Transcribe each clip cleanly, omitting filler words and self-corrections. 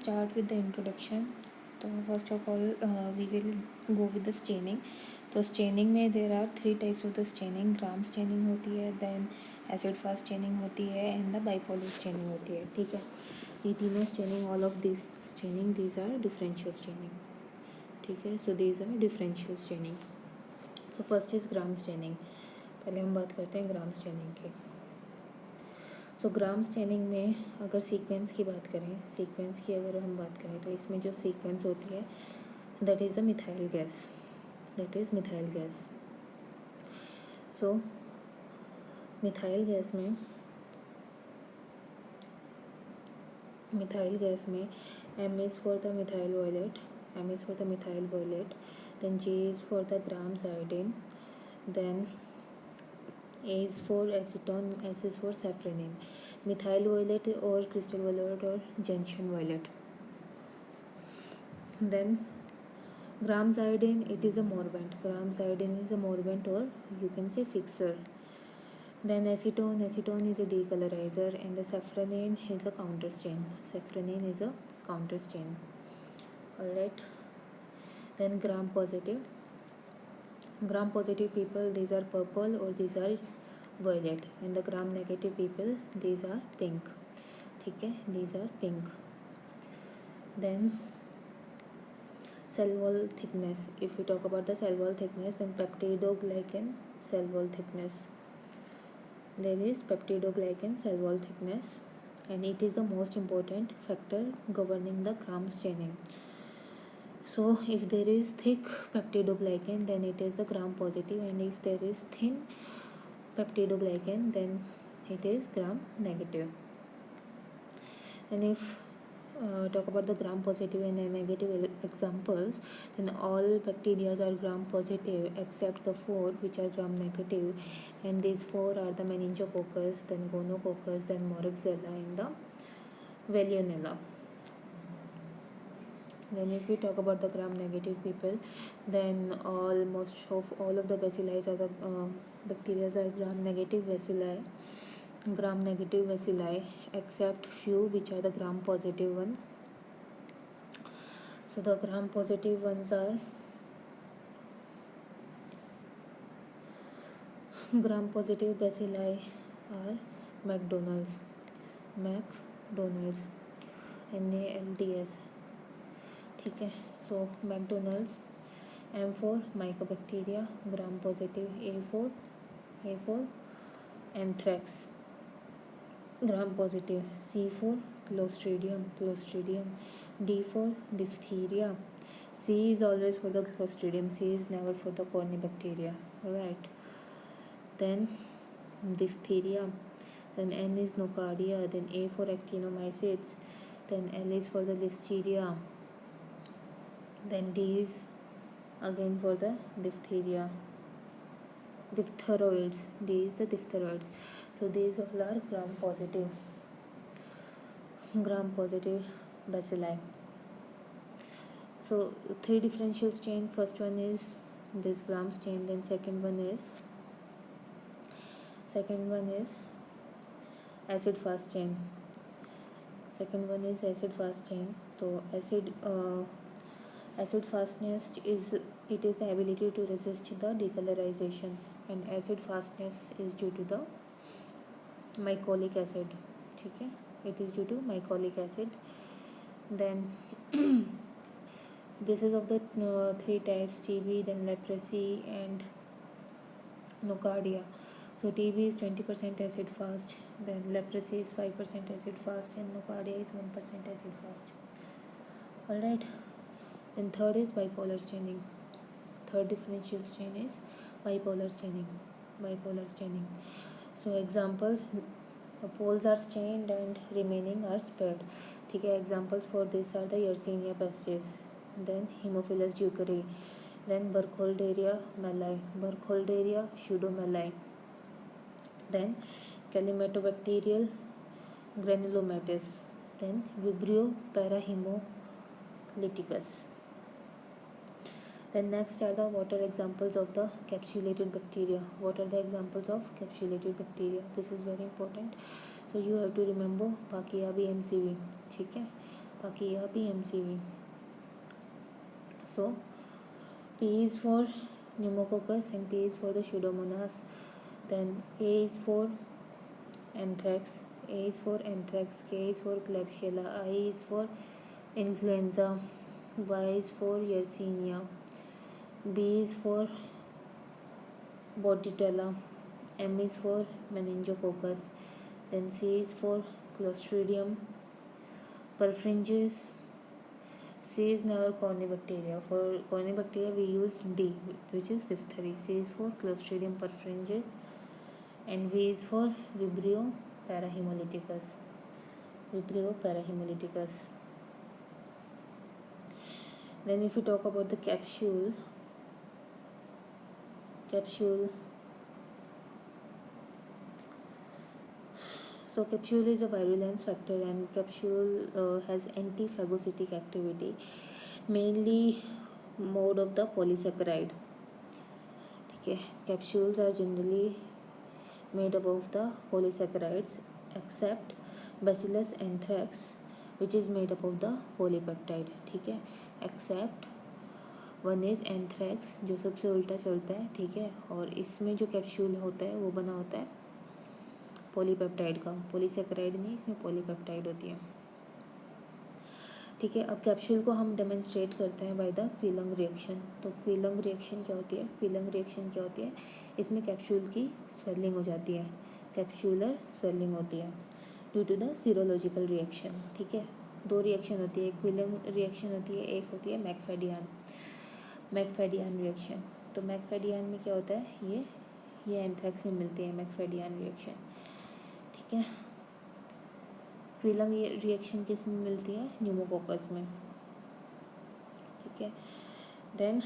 Start with the introduction. So first of all, we will go with the staining. तो staining में there are 3 types of the staining. Gram staining होती है, then acid fast staining होती है, and the bipolar staining होती है. ठीक है, ये तीनों staining, all of this staining, these are differential staining. ठीक है, so these are differential staining. So first is Gram staining. पहले हम बात करते हैं ग्राम स्टेनिंग की. सो ग्राम स्टेनिंग में अगर सीक्वेंस की बात करें, सीक्वेंस की अगर हम बात करें तो इसमें जो सीक्वेंस होती है that is the methyl gas. That is methyl gas. So methyl gas में M is for the methyl violet, M is for the methyl violet, then G is for the grams iodine, then A is for acetone, S is for safranin. Methyl violet और crystal violet और junction violet. Then grams iodine, it is a mordant. Grams iodine is a mordant और you can say fixer. Then acetone is a decolorizer, and the safranin is a counter stain. Safranin is a counter stain. Alright. Then gram positive people, these are purple or these are violet, and the gram negative people, these are pink. ठीक है, these are pink. Then cell wall thickness. If we talk about the cell wall thickness, then peptidoglycan cell wall thickness. There is peptidoglycan cell wall thickness, and it is the most important factor governing the gram staining. So if there is thick peptidoglycan, then it is the gram positive, and if there is thin peptidoglycan, then it is gram negative. And if talk about the gram positive and negative examples, then all bacteria are gram positive except the 4 which are gram negative, and these 4 are the meningococcus, then gonococcus, then moraxella, and the Veillonella. Then if we talk about the gram negative people, then almost all of the bacilli are the bacteria are gram negative bacilli, except few which are the gram positive ones. So the gram positive ones are gram positive bacilli are McDonald's, NALDS. ठीक है, so McDonald's. M for mycobacteria, gram positive. A for anthrax, gram positive. C for clostridium. D for diphtheria. C is always for the clostridium, C is never for the corynebacteria. Alright, then diphtheria. Then N is nocardia, then A for actinomycetes, then L is for the listeria, then D is again for the diphtheria, diphtheroids. D is the diphtheroids. So these all are gram positive bacilli. So 3 differential stain. First one is this gram stain, then second one is acid fast stain. So acid fastness is the ability to resist the decolorization, and acid fastness is due to the mycolic acid. ठीक है, it is due to mycolic acid. Then this is of the 3 types: TB, then leprosy, and nocardia. So TB is 20% acid fast, then leprosy is 5% acid fast, and nocardia is 1% acid fast. Alright, then third is bipolar staining. Third differential stain is bipolar staining. So examples, the poles are stained and remaining are spared. ठीक है, examples for this are the Yersinia pestis, then Haemophilus ducreyi, then Burkholderia pseudomallei, then Calymatobacterial granulomatous, then Vibrio parahemolyticus. Then next are the what are examples of the capsulated bacteria. What are the examples of capsulated bacteria? This is very important. So you have to remember बाकी अभी MCV. ठीक है, बाकी यह PMCV. So P is for pneumococcus and P is for the Pseudomonas. Then A is for anthrax, A is for anthrax, K is for Klebsiella, I is for influenza, Y is for Yersinia, B is for Bordetella, M is for meningococcus, then C is for Clostridium perfringens. C is never corynebacteria. For corynebacteria we use D, which is diphtheria. C is for Clostridium perfringens and V is for Vibrio parahemolyticus. Vibrio parahemolyticus. Then if we talk about the capsule, so capsule is a virulence factor and capsule has antiphagocytic activity, mainly mode of the polysaccharide. Okay, capsules are generally made up of the polysaccharides except Bacillus anthrax which is made up of the polypeptide. ठीक है, except one is anthrax जो सबसे उल्टा चलता है. ठीक है, और इसमें जो कैप्सूल होता है वो बना होता है पॉलीपेप्टाइड का, पॉलीसैकेराइड नहीं, इसमें पॉलीपेप्टाइड होती है. ठीक है, अब कैप्सूल को हम डेमोन्स्ट्रेट करते हैं बाय द क्विलंग रिएक्शन. तो क्विलंग रिएक्शन क्या होती है? क्विलंग रिएक्शन क्या होती है? इसमें कैप्सूल की स्वेलिंग हो जाती है, कैप्सूलर स्वेलिंग होती है due to the serological reaction. ठीक है, दो रिएक्शन होती है, एक क्विलंग रिएक्शन होती है, एक होती है मैकफेडियन रिएक्शन. तो मैकफेडियन में क्या होता है? ये एंथ्रैक्स में मिलती है मैकफेडियन रिएक्शन. ठीक है, क्विलंग रिएक्शन किस में मिलती है? न्यूमोकोकस में. ठीक है, then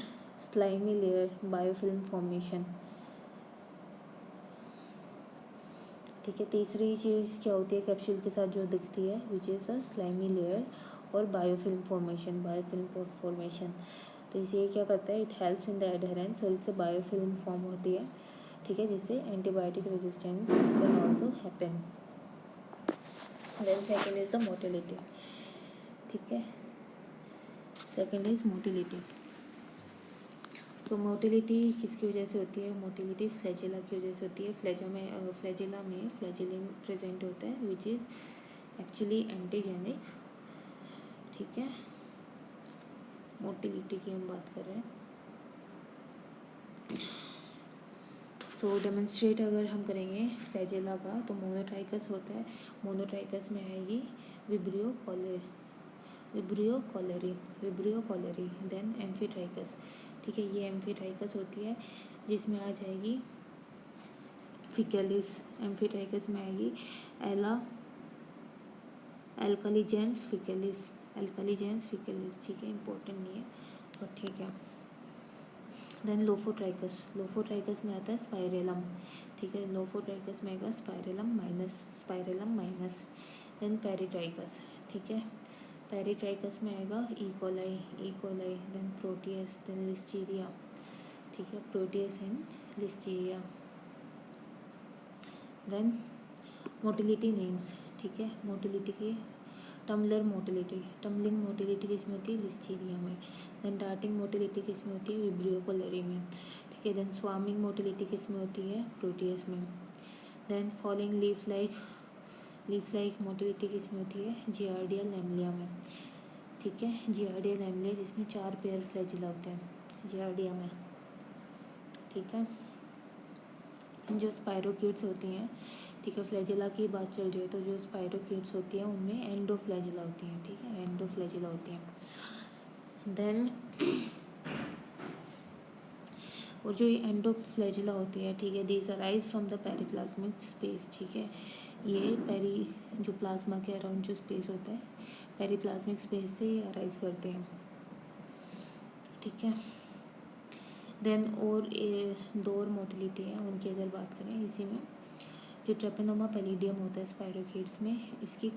slimy layer biofilm formation. ठीक है, तीसरी चीज़ क्या होती है कैप्सूल के साथ जो दिखती है, which is the slimy layer और बायोफिल्म फॉर्मेशन. तो इसे क्या करता है? It helps in the adherence और इससे बायोफिल्म फॉर्म होती है. ठीक है, जिससे antibiotic resistance can also happen. Then second is the motility. ठीक है, सेकेंड इज मोटिलिटी. तो मोटिलिटी किसकी वजह से होती है? मोटिलिटी फ्लैजेला की वजह से होती है. फ्लैजेला में फ्लैजेलिन प्रेजेंट होता है विच इज़ एक्चुअली एंटीजेनिक. ठीक है, मोटिलिटी की हम बात कर रहे हैं. तो डेमोन्स्ट्रेट अगर हम करेंगे फ्लैजेला का, तो मोनोट्राइकस होता है. मोनोट्राइकस में आएगी विब्रियो कॉलेरी. Then amphitrichous. ठीक है, ये एम्फीट्राइकस होती है जिसमें आ जाएगी फिकेलिस. एम्फीट्राइकस में आएगी एल्कालीजेंस फिकेलिस. ठीक है, इंपॉर्टेंट नहीं है और ठीक है. देन लोफोट्राइकस में आता है स्पाइरेलम. ठीक है, लोफोट्राइकस में आएगा स्पाइरेलम माइनस. Then peritrichous. ठीक है, पेरिट्राइकस में आएगा E coli. Then Proteus, then Listeria. ठीक है, Proteus and Listeria. Then motility names. ठीक है, मोटिलिटी की टम्बलिंग मोटिलिटी किसमें होती है? लिस्टीरिया में. देन डार्टिंग मोटिलिटी किसमें होती है? विब्रियो कोलेरी में. ठीक है, देन स्वार्मिंग मोटिलिटी किसमें होती है? प्रोटियस में. Then falling leaf like motility किसमें होती है? जियार्डिया लैमलिया में. ठीक है, जियार्डिया लैमलिया जिसमें 4 पेयर फ्लैजिला होते हैं जियार्डिया में. ठीक है, जो स्पाइरोकीट्स होती हैं, ठीक है, फ्लैजिला की बात चल रही है, तो जो स्पाइरोकीट्स होती हैं उनमें एंडोफ्लैजिला होती हैं. ठीक है, एंडोफ्लैजिला होती हैं. देन और जो ये एंडोफ्लैजिला होती है, ठीक है, these arise from the periplasmic space. ठीक है, ये जो प्लाज्मा के अराउंड जो स्पेस होता है, पेरिप्लाज्मिक स्पेस से ये अराइज करते हैं. ठीक है, देन और दो और मोटिलिटी है, उनकी अगर बात करें इसी में, जो ट्रेपेनोमा पैलिडियम होता है स्पाइरोकीट्स में, इसकी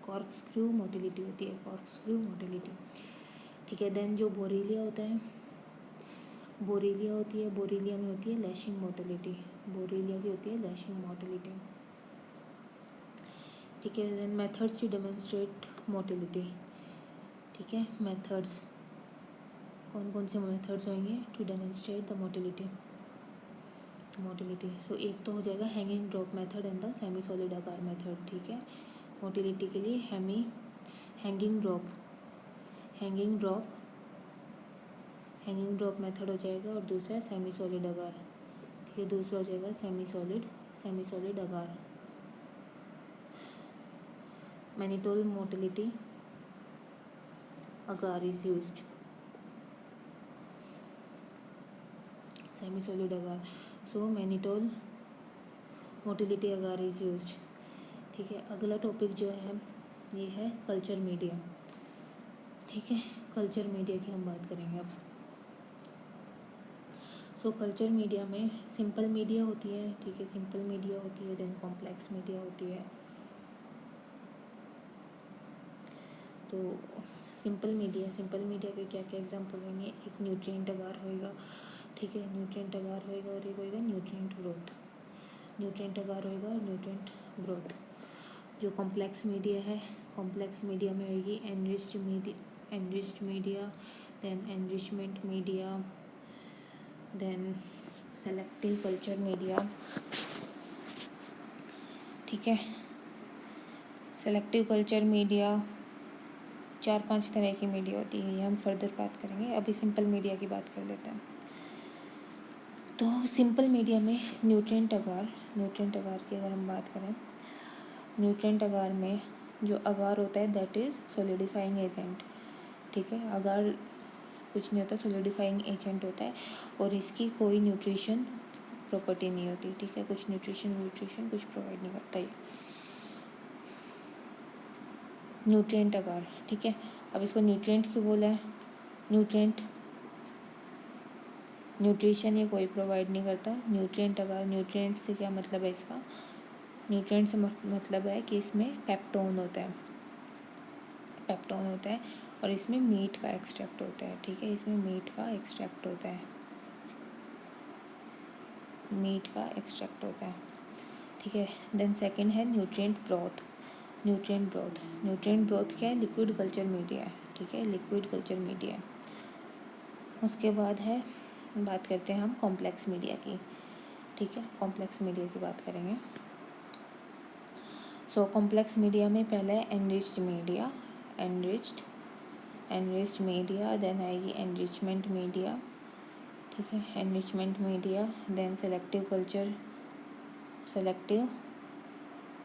कॉर्कस्क्रू मोटिलिटी होती है. ठीक है, देन जो बोरीलिया होता है, बोरीलिया में होती है लैशिंग मोटिलिटी. ठीक है, then methods to demonstrate motility. ठीक है। मेथड्स, कौन कौन से मेथड्स होंगे to demonstrate the motility. So एक तो हो जाएगा hanging drop method and the semi solid agar method. ठीक है, मोटिलिटी के लिए हैंगिंग ड्रॉप मेथड हो जाएगा, और दूसरा सेमी सॉलिड आकार। ठीक है, दूसरा हो जाएगा सेमी सॉलिड आकार। Mannitol motility agar is used, semi solid agar, so mannitol motility agar is used। ठीक है, अगला टॉपिक जो है ये है कल्चर मीडिया। ठीक है, कल्चर मीडिया की हम बात करेंगे अब। सो कल्चर मीडिया में सिंपल मीडिया होती है। ठीक है, सिंपल मीडिया होती है, देन कॉम्प्लेक्स मीडिया होती है। तो सिंपल मीडिया के क्या क्या एग्जांपल होंगे, एक न्यूट्रिएंट अगार होएगा। ठीक है, न्यूट्रिएंट अगार होएगा, और एक होएगा न्यूट्रिएंट अगार होएगा और न्यूट्रिएंट ग्रोथ। जो कॉम्प्लेक्स मीडिया है, कॉम्प्लेक्स मीडिया में होएगी enriched media, then enrichment media, then selective culture media. ठीक है, सेलेक्टिव कल्चर मीडिया 4-5 तरह की मीडिया होती है, ये हम फर्दर बात करेंगे। अभी सिंपल मीडिया की बात कर लेते हैं। तो सिंपल मीडिया में न्यूट्रिएंट अगार की अगर हम बात करें, न्यूट्रिएंट अगार में जो अगार होता है दैट इज़ सॉलिडिफाइंग एजेंट। ठीक है, अगार कुछ नहीं होता, सॉलिडिफाइंग एजेंट होता है, और इसकी कोई न्यूट्रिशन प्रॉपर्टी नहीं होती। ठीक है, कुछ न्यूट्रिशन कुछ प्रोवाइड नहीं करता ये न्यूट्रिएंट अगार। ठीक है, अब इसको न्यूट्रिएंट क्यों बोला है? न्यूट्रिशन ये कोई प्रोवाइड नहीं करता। न्यूट्रिएंट अगार, न्यूट्रिएंट से क्या मतलब है इसका? न्यूट्रिएंट से मतलब है कि इसमें पेप्टोन होता है, और इसमें मीट का एक्सट्रैक्ट होता है। ठीक है, इसमें मीट का एक्सट्रैक्ट होता है। ठीक है, देन सेकंड है न्यूट्रिएंट ब्रोथ क्या है? लिक्विड कल्चर मीडिया है। ठीक है, लिक्विड कल्चर मीडिया। उसके बाद है, बात करते हैं हम कॉम्प्लेक्स मीडिया की। ठीक है, कॉम्प्लेक्स मीडिया की बात करेंगे। सो कॉम्प्लेक्स मीडिया में पहले है एनरिच्ड मीडिया, देन आएगी एनरिचमेंट मीडिया। ठीक है, enrichment media, then selective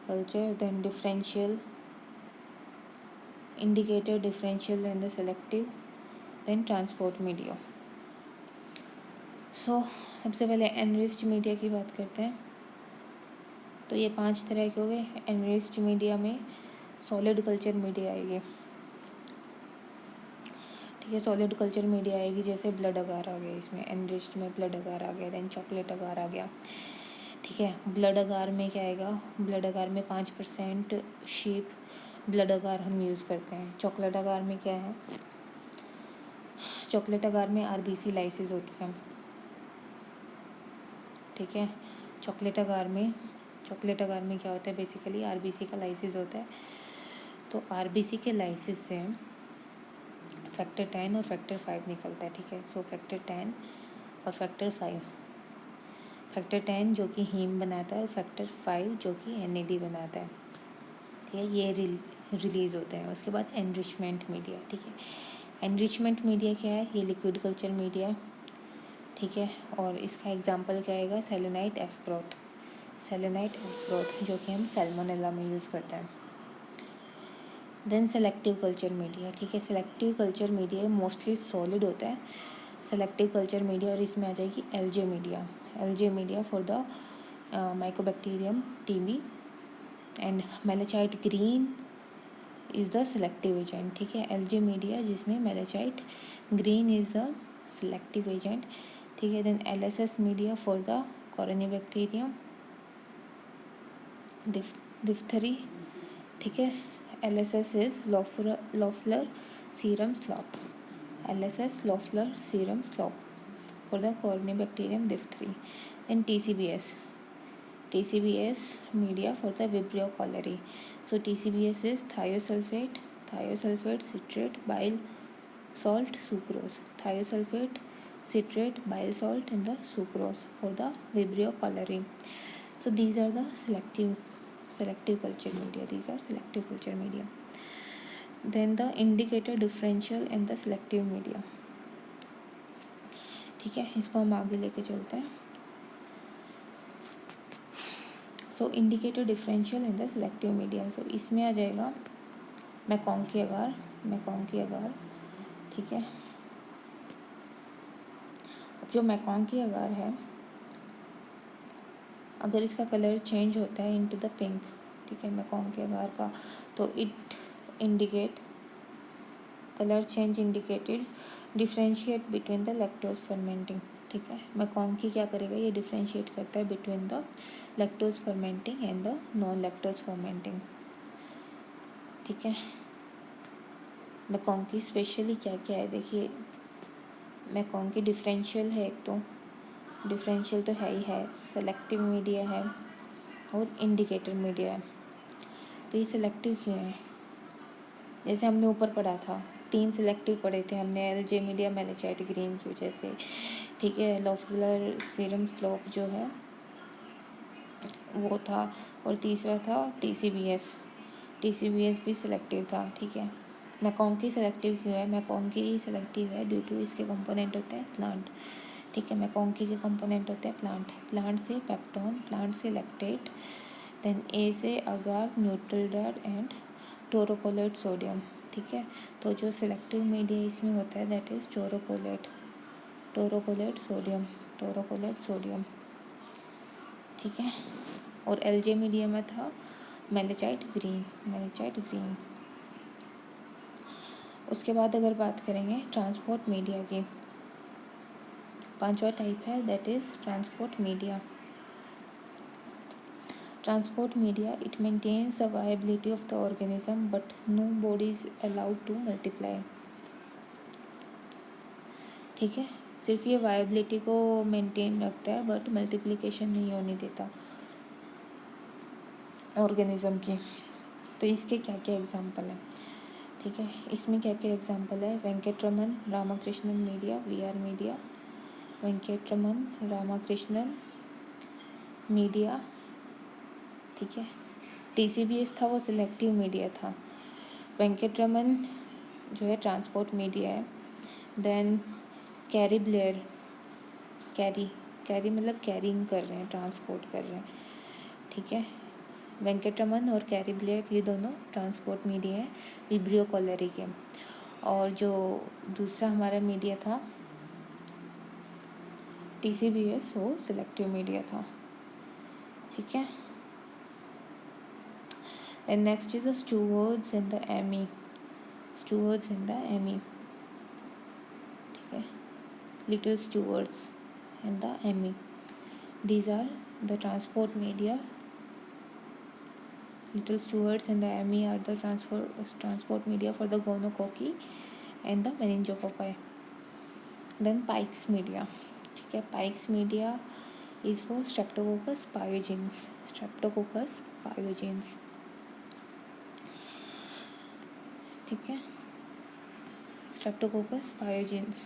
culture, then differential, indicator differential, then the selective, then transport media. So सबसे पहले एनरिच्ड मीडिया की बात करते हैं। तो ये 5 तरह के हो गए। एनरिच्ड मीडिया में सॉलिड कल्चर मीडिया आएगी। ठीक है, सॉलिड कल्चर मीडिया आएगी, जैसे ब्लड अगार आ गया, इसमें एनरिच्ड में ब्लड अगार आ गया, देन चॉकलेट अगार आ गया। ठीक है, ब्लड अगार में क्या आएगा? ब्लड अगार में 5% शीप ब्लड अगार हम यूज़ करते हैं। चॉकलेट अगार में क्या है? चॉकलेट अगार में आरबीसी लाइसिस होती है। ठीक है, चॉकलेट अगार में क्या होता है? बेसिकली आरबीसी का लाइसिस होता है। तो आरबीसी के लाइसिस से फैक्टर 10 और फैक्टर 5 निकलता है। ठीक है, सो फैक्टर 10 और फैक्टर 5, फैक्टर 10 जो कि हीम बनाता है, और फैक्टर 5 जो कि एनएडी बनाता है। ठीक है, ये रिलीज़ होते हैं। उसके बाद एनरिचमेंट मीडिया। ठीक है, एनरिचमेंट मीडिया क्या है? ये लिक्विड कल्चर मीडिया। ठीक है, और इसका एग्जांपल क्या आएगा? सेलेनाइट एफ ब्रोथ, जो कि हम सैल्मोनेला में यूज़ करते हैं। Then selective culture media. ठीक है, selective culture media mostly solid होता है, सेलेक्टिव कल्चर मीडिया, और इसमें आ जाएगी LJ media for the mycobacterium TB, and malachite green is the selective agent. ठीक है, एलजे मीडिया जिसमें malachite green is the selective agent. ठीक है, then LSS media for the corynebacterium diphtheriae. ठीक है, LSS is Loeffler serum slop, for the Corynebacterium diphtheria. Then TCBS media for the Vibrio cholerae. So TCBS is thiosulfate thiosulphate, citrate, bile salt, sucrose. Thiosulfate, citrate, bile salt and the sucrose for the Vibrio cholerae. So these are the selective culture media. These are selective culture media. Then the indicator, differential and the selective media. ठीक है, इसको हम आगे लेके चलते हैं. So indicator, differential and the selective media. So इसमें आ जाएगा मैकॉन्की अगार. ठीक है, जो मैकॉन्की अगार है, अगर इसका कलर चेंज होता है इनटू द पिंक, ठीक है, मैकॉन्की अगार का, तो it indicate colour change indicated differentiate between the lactose fermenting. ठीक है, मैकॉन्की क्या करेगा, ये डिफ्रेंशिएट करता है between the lactose fermenting and the non lactose fermenting. ठीक है, मैकॉन्की स्पेशली क्या क्या है देखिए. मैकॉन्की डिफरेंशियल है, एक तो डिफरेंशियल तो है ही है, सेलेक्टिव मीडिया है और इंडिकेटर मीडिया है. तो ये सेलेक्टिव क्यों है, जैसे हमने ऊपर पढ़ा था, 3 सेलेक्टिव पढ़े थे हमने, एलजे मीडिया, मेलेचाइट ग्रीन की वजह से. ठीक है, लॉफुलर सीरम स्लोप जो है वो था, और तीसरा था टीसीबीएस भी सिलेक्टिव था. ठीक है, मैकॉन्की सेलेक्टिव क्यों है, मैकॉन्की सेलेक्टिव है ड्यू टू इसके कंपोनेंट होते हैं प्लांट. ठीक है, मैकॉन्की के कंपोनेंट होते हैं प्लांट से पेप्टोन, प्लांट से लैक्टेट, देन ए से agar, neutral drug and taurocholate sodium. ठीक है, तो जो सिलेक्टिव मीडिया इसमें होता है दैट इज़ टोरोकोलेट सोडियम. ठीक है, और एलजे मीडिया में था मेलेचाइट ग्रीन. उसके बाद अगर बात करेंगे ट्रांसपोर्ट मीडिया की, 5वां टाइप है that is transport media. It maintains the viability of the organism but nobody is allowed to multiply. ठीक है, सिर्फ ये वायबिलिटी को मेंटेन रखता है बट मल्टीप्लिकेशन नहीं होने देता ऑर्गेनिज्म की. तो इसके क्या क्या एग्जांपल हैं. ठीक है, इसमें क्या क्या एग्जांपल है, Venkataraman Ramakrishnan media, VR media, Venkataraman Ramakrishnan media. ठीक है, टीसीबीएस था वो सिलेक्टिव मीडिया था, वेंकटरमन जो है ट्रांसपोर्ट मीडिया है. देन कैरी ब्लेयर, कैरी मतलब कैरिंग कर रहे हैं, ट्रांसपोर्ट कर रहे हैं. ठीक है, वेंकटरमन और कैरी ब्लेयर ये दोनों ट्रांसपोर्ट मीडिया है विब्रियो कॉलेरी के. और जो दूसरा हमारा मीडिया था टीसीबीएस, वो सिलेक्टिव मीडिया था. ठीक है, and next is the Stuart's and the Amies. ठीक है, little Stuart's and the Amies, these are the transport media. Little stewards and the Emmy are the transport media for the gonococci and the meningococci. Then Pike's media. ठीक है, Pike's media is for Streptococcus pyogenes. ठीक है, Streptococcus pyogenes,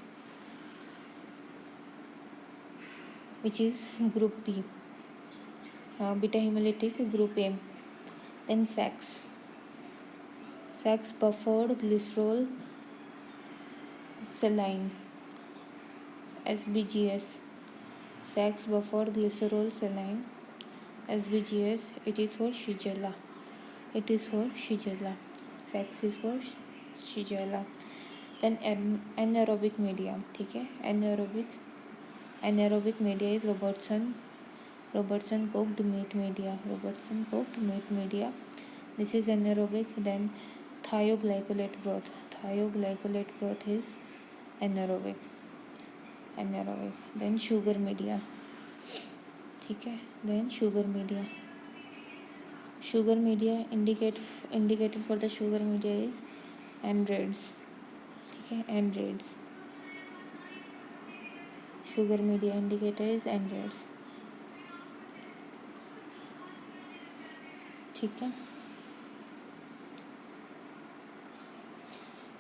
which is group B, beta hemolytic group A. Then sex buffered glycerol saline, SBGS. Sex buffered glycerol saline, SBGS. It is for Shigella. Sex is for Shigella. Then anaerobic media. ठीक है, anaerobic media is Robertson cooked meat media. This is anaerobic. Then thioglycolate broth is anaerobic. Then sugar media. ठीक है, then sugar media indicator for the sugar media is anhydrides. ठीक है, anhydrides. Sugar media indicator is anhydrides. ठीक है,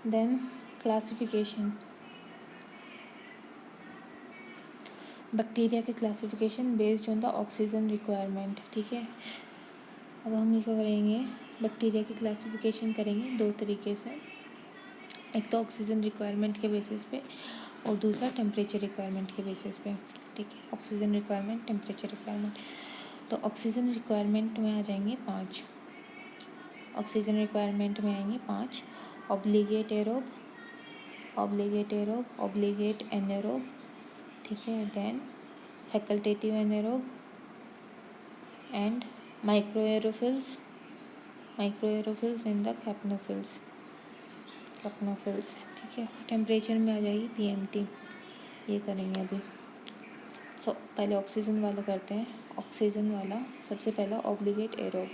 then classification, bacteria के classification based on the oxygen requirement. ठीक है, अब हम ये क्या करेंगे, बैक्टीरिया की क्लासिफिकेशन करेंगे दो तरीके से, एक तो ऑक्सीजन रिक्वायरमेंट के बेसिस पे और दूसरा टेम्परेचर रिक्वायरमेंट के बेसिस पे। ठीक है, ऑक्सीजन रिक्वायरमेंट, टेम्परेचर रिक्वायरमेंट। तो ऑक्सीजन रिक्वायरमेंट में आ जाएंगे 5, ऑक्सीजन रिक्वायरमेंट में आएंगे 5, obligate aerobe, obligate aerobe, obligate anaerobe. ठीक है, then facultative anaerobe and microaerophiles, microaerophiles in the capnophiles, capnophiles. ठीक है, टेम्परेचर में आ जाएगी पीएमटी, ये करेंगे अभी। सो पहले ऑक्सीजन वाला करते हैं। ऑक्सीजन वाला सबसे पहला ऑब्लिगेट एरोब,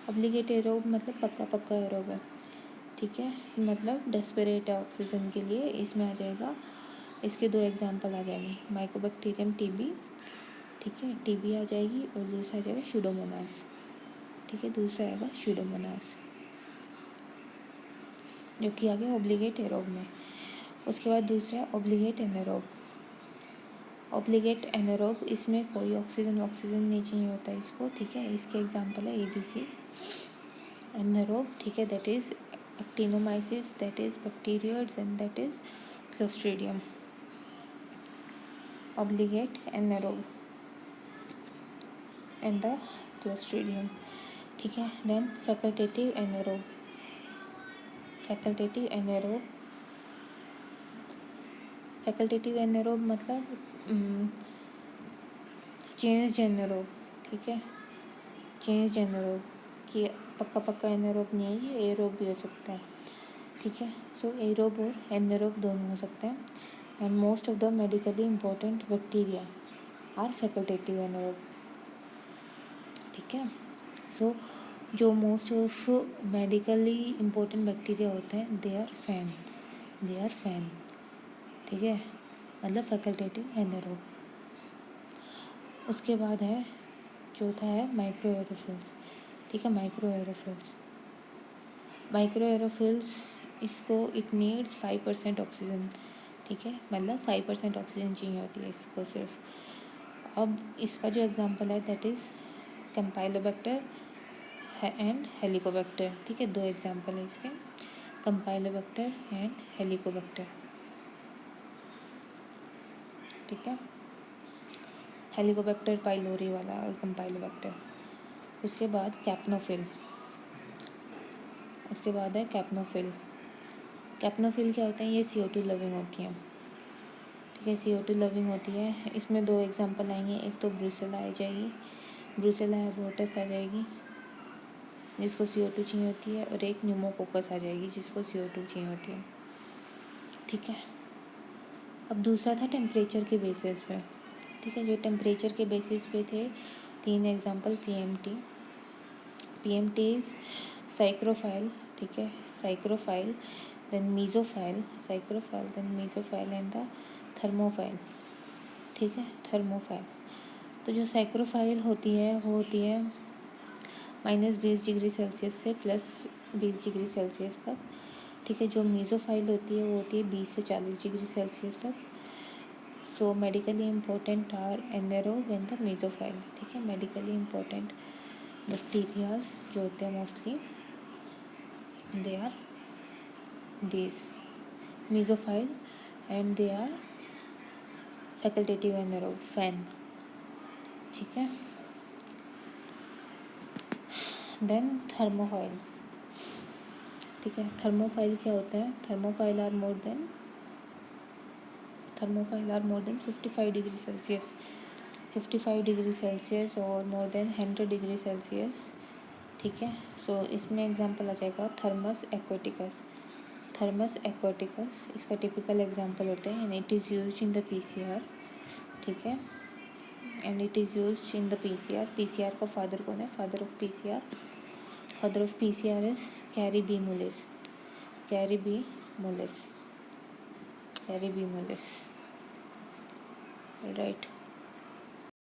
ऑब्लिगेट एरोब मतलब पक्का पक्का एरोब है। ठीक है, मतलब डेस्परेट है ऑक्सीजन के लिए, इसमें आ जाएगा, इसके दो एग्जांपल आ जाएंगे, माइकोबैक्टीरियम टीबी। ठीक है, टीबी आ जाएगी और दूसरा आ जाएगा स्यूडोमोनास। ठीक है, दूसरा आएगा स्यूडोमोनास जो कि आ गया ऑब्लिगेट एरोब में। उसके बाद दूसरा ऑब्लिगेट एनारोब, ऑब्लिगेट एनारोब, इसमें कोई ऑक्सीजन नहीं चाहिए होता इसको। ठीक है, इसके एग्जांपल है ABC एनारोब। ठीक है, that is actinomyces, that is bacteroides and that is clostridium. Obligate anaerobe and the clostridium. ठीक है, then facultative anaerobe, facultative anaerobe, facultative anaerobe मतलब चेंज एनारोब। ठीक है, चेंज एनारोब कि पक्का पक्का एनारोब नहीं है, ये एरोब भी हो सकता है। ठीक है, सो एरोब और एनारोब दोनों हो सकते हैं। And most of the medically important bacteria are facultative anaerobe. ठीक है, सो जो most of medically important bacteria होते हैं they are fan, they are fan. ठीक है, मतलब फैकल्टेटिव एनारोब। उसके बाद है चौथा है माइक्रो एरोफिल्स। ठीक है, माइक्रो एरोफिल्स, माइक्रो एरोफिल्स इसको इट नीड्स 5% ऑक्सीजन। ठीक है, मतलब 5% ऑक्सीजन चाहिए होती है इसको सिर्फ। अब इसका जो एग्जांपल है दैट इज़ कैम्पाइलोबैक्टर एंड हेलिकोबैक्टर। ठीक है, दो एग्जांपल है इसके, कैम्पाइलोबैक्टर एंड हेलिकोबैक्टर। ठीक है, हेलिकोबैक्टर पाइलोरी वाला और कैम्पाइलोबैक्टर। उसके बाद कैप्नोफिल, उसके बाद है कैप्नोफिल। कैप्नोफिल क्या होता है, ये CO2 लविंग होती हैं। ठीक है, CO2 लविंग होती है। इसमें दो एग्जांपल आएंगे, एक तो ब्रुसेला आ जाएगी, ब्रुसेला एबोर्टस आ जाएगी जिसको CO2 चाहिए होती है, और एक न्यूमोकोकस आ जाएगी जिसको CO2 चाहिए होती है। ठीक है, अब दूसरा था टेम्परेचर के बेसिस पे। ठीक है, जो टेम्परेचर के बेसिस पे थे, 3 example PMT, PMT is psychrophile. ठीक है, psychrophile, then mesophile, psychrophile then mesophile and the thermophile. ठीक है, थर्मोफाइल। तो जो साइक्रोफाइल होती है वो होती है -20 डिग्री सेल्सियस से +20 डिग्री सेल्सियस तक। ठीक है, जो मीज़ोफाइल होती है वो होती है 20 से 40 डिग्री सेल्सियस तक। So medically important are anaerobe and the mesophile. ठीक है, मेडिकली इम्पोर्टेंट बैक्टीरियाज जो होते हैं mostly they are these mesophile and they are facultative anaerobe fan। ठीक है, देन थर्मोफाइल। ठीक है, थर्मोफाइल क्या होता है, thermophile are more than 55 degree Celsius, 55 degree Celsius और मोर देन 100 डिग्री सेल्सियस। ठीक है, सो इसमें एग्जांपल आ जाएगा थर्मस एक्वाटिकस, थर्मस एक्वाटिकस इसका टिपिकल एग्जांपल होता है and it is used in the PCR। ठीक है, and it is used in the PCR। PCR का फादर कौन है, father of PCR, father of PCR is Kary B Mullis, Kary B Mullis, Kary B Mullis, right.